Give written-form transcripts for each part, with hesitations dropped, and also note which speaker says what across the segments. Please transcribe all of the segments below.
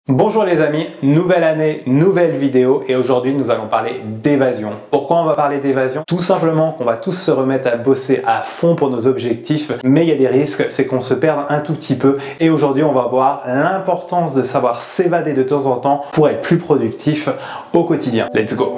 Speaker 1: Bonjour les amis, nouvelle année, nouvelle vidéo et aujourd'hui nous allons parler d'évasion. Pourquoi on va parler d'évasion? Tout simplement qu'on va tous se remettre à bosser à fond pour nos objectifs, mais il y a des risques, c'est qu'on se perde un tout petit peu et aujourd'hui on va voir l'importance de savoir s'évader de temps en temps pour être plus productif au quotidien. Let's go!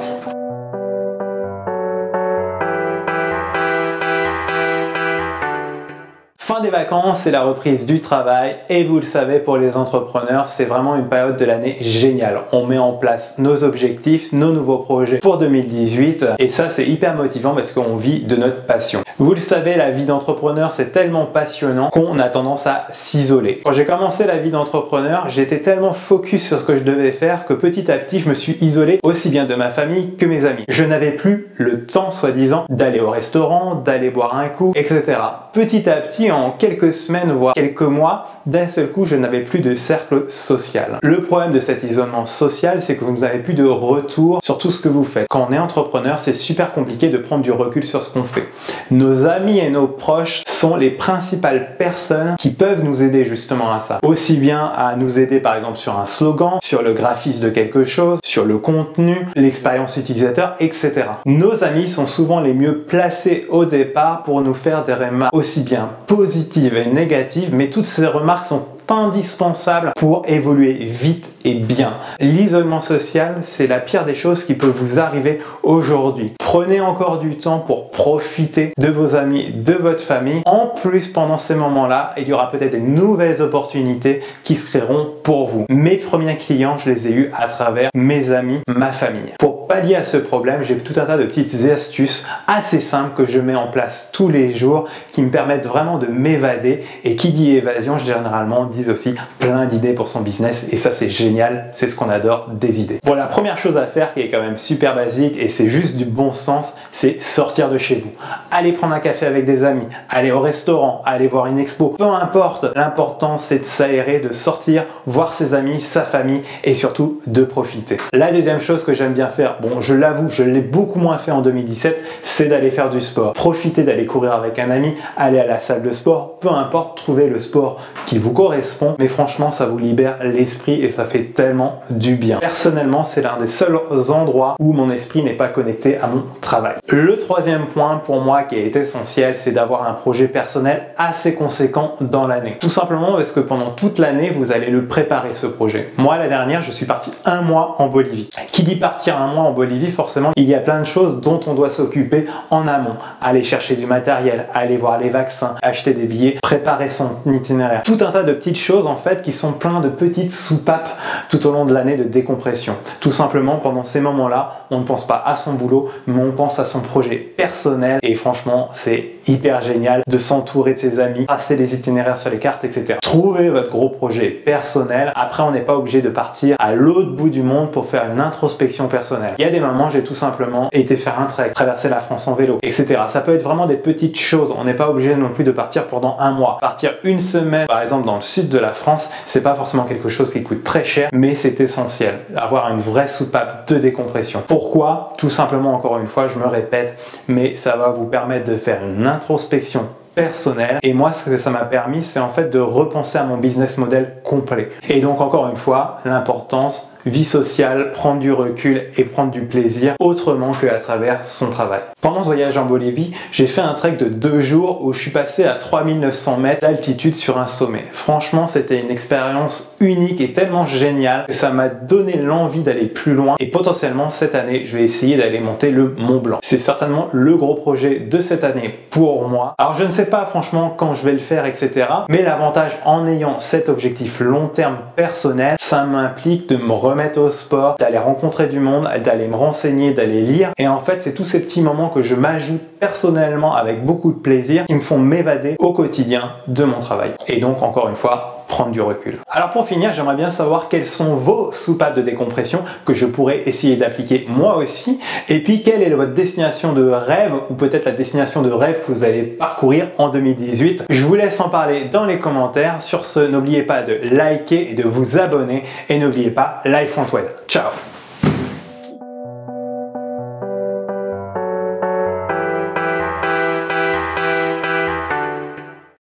Speaker 1: Fin des vacances, c'est la reprise du travail et vous le savez, pour les entrepreneurs, c'est vraiment une période de l'année géniale. On met en place nos objectifs, nos nouveaux projets pour 2018 et ça c'est hyper motivant parce qu'on vit de notre passion. Vous le savez, la vie d'entrepreneur c'est tellement passionnant qu'on a tendance à s'isoler. Quand j'ai commencé la vie d'entrepreneur, j'étais tellement focus sur ce que je devais faire que petit à petit je me suis isolé aussi bien de ma famille que mes amis. Je n'avais plus le temps soi-disant d'aller au restaurant, d'aller boire un coup, etc. Petit à petit, en quelques semaines, voire quelques mois, d'un seul coup, je n'avais plus de cercle social. Le problème de cet isolement social, c'est que vous n'avez plus de retour sur tout ce que vous faites. Quand on est entrepreneur, c'est super compliqué de prendre du recul sur ce qu'on fait. Nos amis et nos proches sont les principales personnes qui peuvent nous aider justement à ça. Aussi bien à nous aider par exemple sur un slogan, sur le graphisme de quelque chose, sur le contenu, l'expérience utilisateur, etc. Nos amis sont souvent les mieux placés au départ pour nous faire des remarques aussi bien positives et négatives, mais toutes ces remarques sont indispensables pour évoluer vite et bien. L'isolement social, c'est la pire des choses qui peut vous arriver aujourd'hui. Prenez encore du temps pour profiter de vos amis, de votre famille. En plus, pendant ces moments-là, il y aura peut-être des nouvelles opportunités qui se créeront pour vous. Mes premiers clients, je les ai eus à travers mes amis, ma famille. Pour pallier à ce problème, j'ai tout un tas de petites astuces assez simples que je mets en place tous les jours qui me permettent vraiment de m'évader. Et qui dit évasion, généralement, disent aussi plein d'idées pour son business et ça c'est génial, c'est ce qu'on adore, des idées. Bon, la première chose à faire qui est quand même super basique et c'est juste du bon sens, c'est sortir de chez vous. Allez prendre un café avec des amis, aller au restaurant, aller voir une expo, peu importe. L'important c'est de s'aérer, de sortir, voir ses amis, sa famille et surtout de profiter. La deuxième chose que j'aime bien faire, bon je l'avoue, je l'ai beaucoup moins fait en 2017, c'est d'aller faire du sport. Profitez d'aller courir avec un ami, aller à la salle de sport, peu importe, trouvez le sport qui vous correspond, mais franchement ça vous libère l'esprit et ça fait tellement du bien. Personnellement, c'est l'un des seuls endroits où mon esprit n'est pas connecté à mon travail. Le troisième point pour moi qui est essentiel, c'est d'avoir un projet personnel assez conséquent dans l'année. Tout simplement parce que pendant toute l'année, vous allez le préparer ce projet. Moi, la dernière, je suis parti un mois en Bolivie. Qui dit partir un mois en Bolivie, forcément, il y a plein de choses dont on doit s'occuper en amont. Aller chercher du matériel, aller voir les vaccins, acheter des billets, préparer son itinéraire. Tout un tas de petites choses en fait qui sont plein de petites soupapes tout au long de l'année de décompression. Tout simplement, pendant ces moments-là, on ne pense pas à son boulot, mais on pense à son projet personnel et franchement, c'est hyper génial de s'entourer de ses amis, tracer les itinéraires sur les cartes, etc. Trouvez votre gros projet personnel. Après, on n'est pas obligé de partir à l'autre bout du monde pour faire une introspection personnelle. Il y a des moments, j'ai tout simplement été faire un trek, traverser la France en vélo, etc. Ça peut être vraiment des petites choses. On n'est pas obligé non plus de partir pendant un mois. Partir une semaine, par exemple, dans le sud de la France, c'est pas forcément quelque chose qui coûte très cher, mais c'est essentiel. Avoir une vraie soupape de décompression. Pourquoi? Tout simplement, encore une fois, je me répète, mais ça va vous permettre de faire une introspection personnelle et moi ce que ça m'a permis c'est en fait de repenser à mon business model complet et donc encore une fois l'importance vie sociale, prendre du recul et prendre du plaisir autrement qu'à travers son travail. Pendant ce voyage en Bolivie, j'ai fait un trek de 2 jours où je suis passé à 3900 mètres d'altitude sur un sommet. Franchement, c'était une expérience unique et tellement géniale que ça m'a donné l'envie d'aller plus loin et potentiellement cette année, je vais essayer d'aller monter le Mont Blanc. C'est certainement le gros projet de cette année pour moi. Alors je ne sais pas franchement quand je vais le faire, etc. Mais l'avantage en ayant cet objectif long terme personnel, ça m'implique de me remettre au sport, d'aller rencontrer du monde, d'aller me renseigner, d'aller lire. Et en fait, c'est tous ces petits moments que je m'ajoute personnellement avec beaucoup de plaisir qui me font m'évader au quotidien de mon travail. Et donc, encore une fois, prendre du recul. Alors pour finir, j'aimerais bien savoir quelles sont vos soupapes de décompression que je pourrais essayer d'appliquer moi aussi. Et puis, quelle est votre destination de rêve ou peut-être la destination de rêve que vous allez parcourir en 2018. Je vous laisse en parler dans les commentaires. Sur ce, n'oubliez pas de liker et de vous abonner. Et n'oubliez pas, Life Front Web. Ciao!